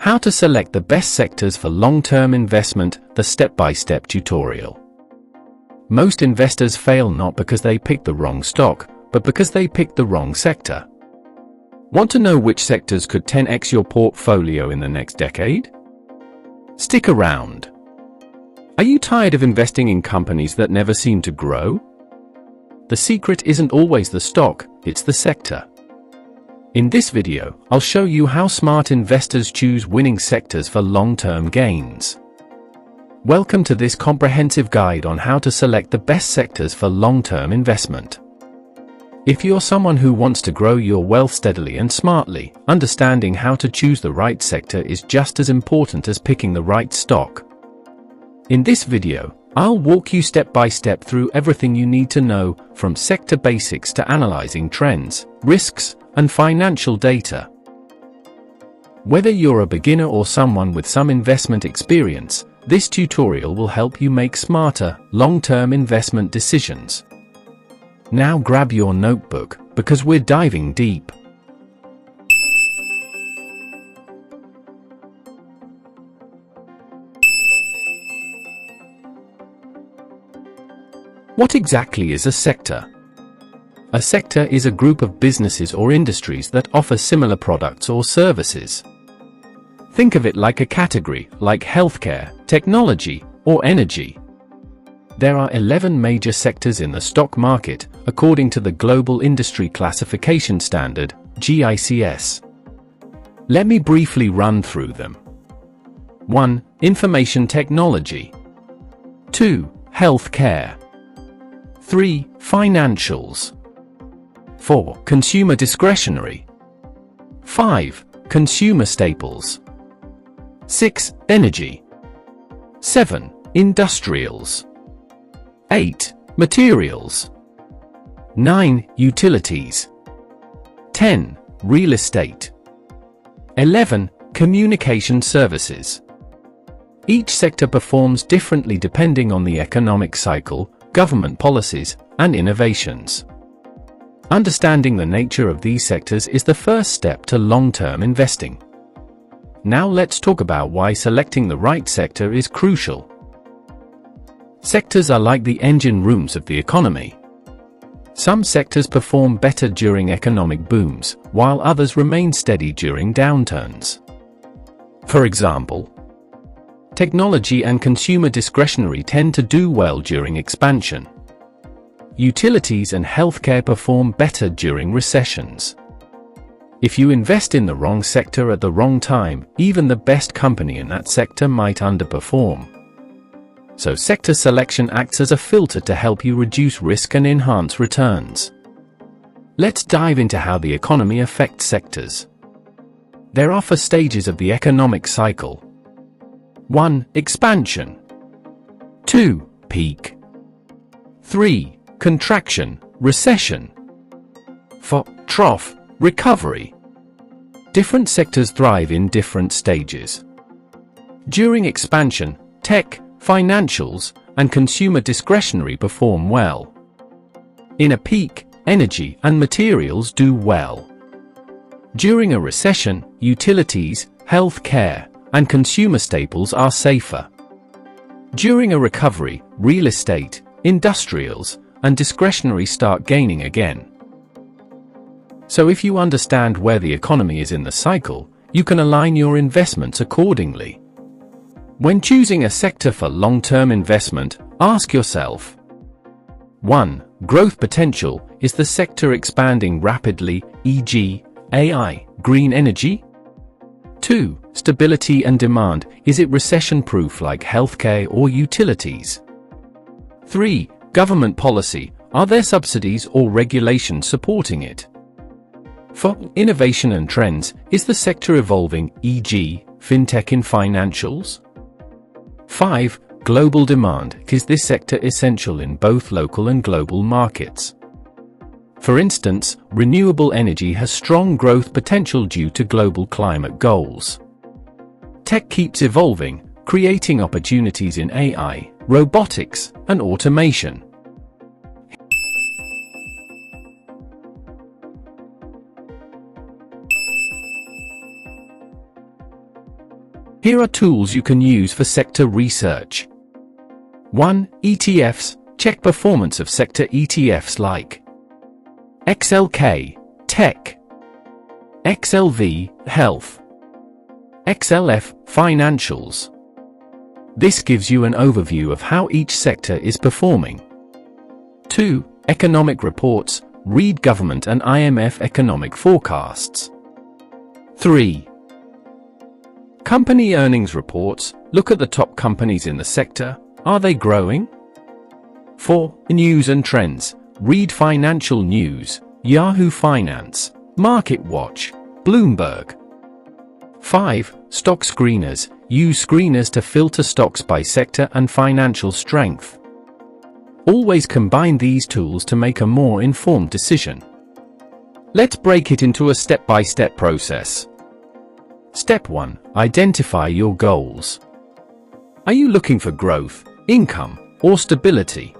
How to select the best sectors for long-term investment, the step-by-step tutorial. Most investors fail not because they picked the wrong stock, but because they picked the wrong sector. Want to know which sectors could 10x your portfolio in the next decade? Stick around. Are you tired of investing in companies that never seem to grow? The secret isn't always the stock, it's the sector. In this video, I'll show you how smart investors choose winning sectors for long-term gains. Welcome to this comprehensive guide on how to select the best sectors for long-term investment. If you're someone who wants to grow your wealth steadily and smartly, understanding how to choose the right sector is just as important as picking the right stock. In this video, I'll walk you step by step through everything you need to know, from sector basics to analyzing trends, risks, and financial data. Whether you're a beginner or someone with some investment experience, this tutorial will help you make smarter, long-term investment decisions. Now grab your notebook, because we're diving deep. What exactly is a sector? A sector is a group of businesses or industries that offer similar products or services. Think of it like a category, like healthcare, technology, or energy. There are 11 major sectors in the stock market, according to the Global Industry Classification Standard, GICS. Let me briefly run through them. 1. Information technology. 2. Healthcare. 3. Financials. 4. Consumer discretionary. 5. Consumer staples. 6. Energy. 7. Industrials. 8. Materials. 9. Utilities. 10. Real estate. 11. Communication services. Each sector performs differently depending on the economic cycle, government policies, and innovations. Understanding the nature of these sectors is the first step to long-term investing. Now let's talk about why selecting the right sector is crucial. Sectors are like the engine rooms of the economy. Some sectors perform better during economic booms, while others remain steady during downturns. For example, technology and consumer discretionary tend to do well during expansion. Utilities and healthcare perform better during recessions. If you invest in the wrong sector at the wrong time, even the best company in that sector might underperform. So sector selection acts as a filter to help you reduce risk and enhance returns. Let's dive into how the economy affects sectors. There are 4 stages of the economic cycle. 1. Expansion. 2. Peak. 3. Contraction, recession. 4. Trough, recovery. Different sectors thrive in different stages. During expansion, tech, financials, and consumer discretionary perform well. In a peak, energy and materials do well. During a recession, utilities, healthcare, and consumer staples are safer. During a recovery, real estate, industrials, and discretionary start gaining again. So if you understand where the economy is in the cycle, you can align your investments accordingly. When choosing a sector for long-term investment, ask yourself: 1. Growth potential. Is the sector expanding rapidly, e.g., AI, green energy? 2. Stability and demand. Is it recession-proof like healthcare or utilities? 3. Government policy. Are there subsidies or regulations supporting it? 4. Innovation and trends. Is the sector evolving, e.g., fintech in financials? 5. Global demand. Is this sector essential in both local and global markets? For instance, renewable energy has strong growth potential due to global climate goals. Tech keeps evolving, creating opportunities in AI, robotics, and automation. Here are tools you can use for sector research. 1. ETFs. Check performance of sector ETFs like XLK, Tech, XLV, Health, XLF, Financials. This gives you an overview of how each sector is performing. 2. Economic reports. Read government and IMF economic forecasts. 3. Company earnings reports. Look at the top companies in the sector. Are they growing? 4. News and trends. Read financial news, Yahoo Finance, MarketWatch, Bloomberg. 5. Stock screeners. Use screeners to filter stocks by sector and financial strength. Always combine these tools to make a more informed decision. Let's break it into a step-by-step process. Step 1. Identify your goals. Are you looking for growth, income, or stability?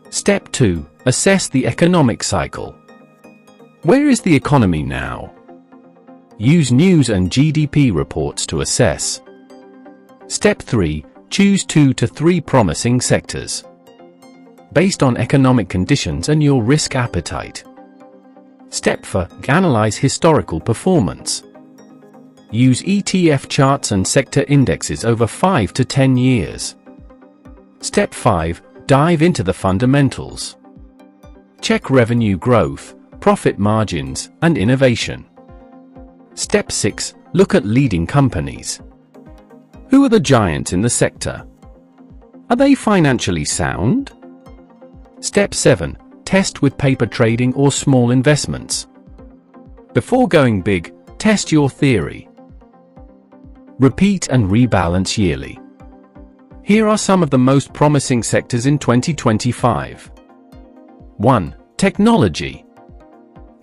Step 2. Assess the economic cycle. Where is the economy now? Use news and GDP reports to assess. Step 3. Choose 2 to 3 promising sectors, based on economic conditions and your risk appetite. Step 4. Analyze historical performance. Use ETF charts and sector indexes over 5 to 10 years. Step 5. Dive into the fundamentals. Check revenue growth, profit margins, and innovation. Step 6. Look at leading companies. Who are the giants in the sector? Are they financially sound? Step 7. Test with paper trading or small investments. Before going big, test your theory. Repeat and rebalance yearly. Here are some of the most promising sectors in 2025. 1. Technology.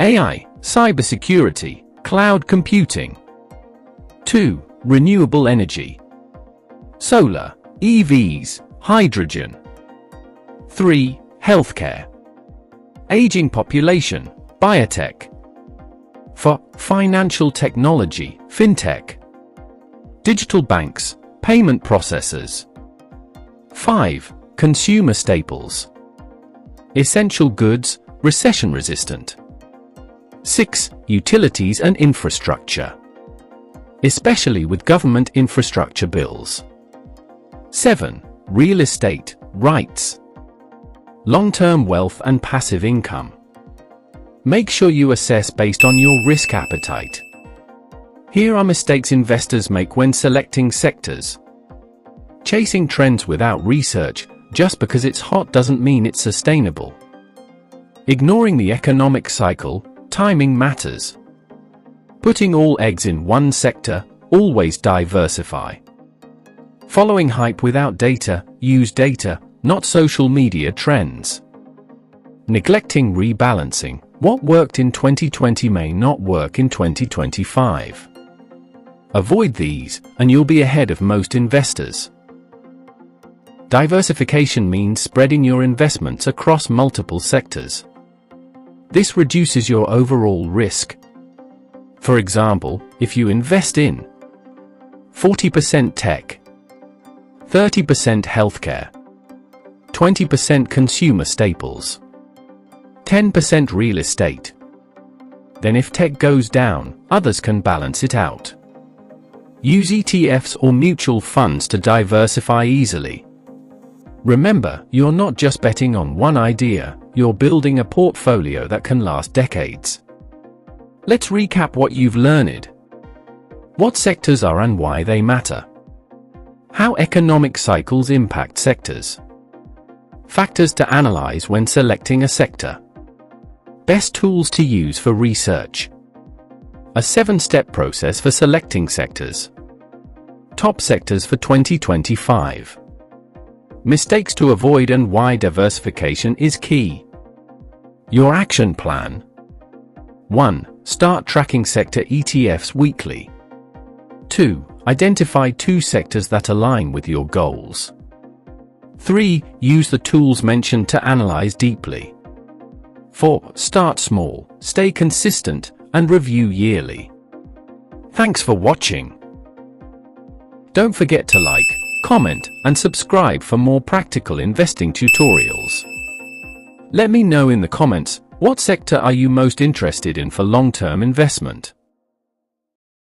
AI, cybersecurity, cloud computing. 2. Renewable energy. Solar, EVs, hydrogen. 3. Healthcare. Aging population, biotech. 4. Financial technology, fintech. Digital banks, payment processors. 5. Consumer staples. Essential goods, recession resistant. 6. Utilities and infrastructure, especially with government infrastructure bills. 7. Real estate, rights. Long-term wealth and passive income. Make sure you assess based on your risk appetite. Here are mistakes investors make when selecting sectors. Chasing trends without research, just because it's hot doesn't mean it's sustainable. Ignoring the economic cycle, timing matters. Putting all eggs in one sector, always diversify. Following hype without data, use data, not social media trends. Neglecting rebalancing, what worked in 2020 may not work in 2025. Avoid these, and you'll be ahead of most investors. Diversification means spreading your investments across multiple sectors. This reduces your overall risk. For example, if you invest in 40% tech, 30% healthcare, 20% consumer staples, 10% real estate, then if tech goes down, others can balance it out. Use ETFs or mutual funds to diversify easily. Remember, you're not just betting on one idea, you're building a portfolio that can last decades. Let's recap what you've learned. What sectors are and why they matter. How economic cycles impact sectors. Factors to analyze when selecting a sector. Best tools to use for research. A 7-step process for selecting sectors. Top sectors for 2025. Mistakes to avoid and why diversification is key. Your action plan. 1. Start tracking sector ETFs weekly. 2. Identify 2 sectors that align with your goals. 3. Use the tools mentioned to analyze deeply. 4. Start small, stay consistent, and review yearly. Thanks for watching. Don't forget to like, comment, and subscribe for more practical investing tutorials. Let me know in the comments, what sector are you most interested in for long-term investment?